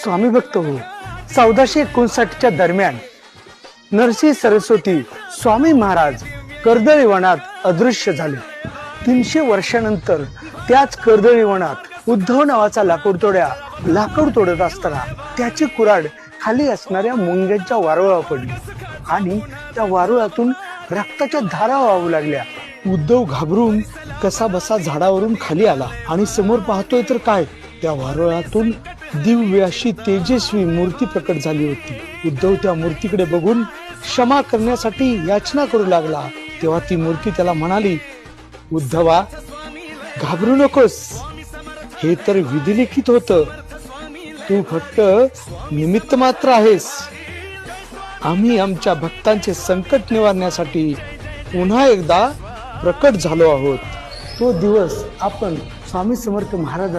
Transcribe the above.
स्वामी भक्त हो. 1459च्या दरम्यान नरसी सरस्वती स्वामी महाराज कर्दळी वनात अदृश्य झाले. 300 वर्षानंतर त्याच कर्दळी वनात उद्धव नावाचा लाकूड तोडत असताना त्याची कुऱ्हाड खाली असणाऱ्या मुंग्यांच्या वारुळावर पडली आणि त्या वारुळातून रक्ताच्या धारा वाहू लागल्या. उद्धव घाबरून कसा बसा झाडावरून खाली आला आणि समोर पाहतोय तर काय, त्या वारुळातून दिव्य अशी तेजस्वी मूर्ती प्रकट झाली होती. उद्धव त्या मूर्तीकडे बघून क्षमा करण्यासाठी याचना करू लागला. तेव्हा ती मूर्ती त्याला म्हणाली, उद्धवा, घाबरू नकोस, हे तर विधिलिखित होतं. तू फक्त निमित्त मात्र आहेस. आम्ही आमच्या भक्तांचे संकट निवारण्यासाठी पुन्हा एकदा प्रकट झालो आहोत. तो दिवस आपण स्वामी समर्थ महाराज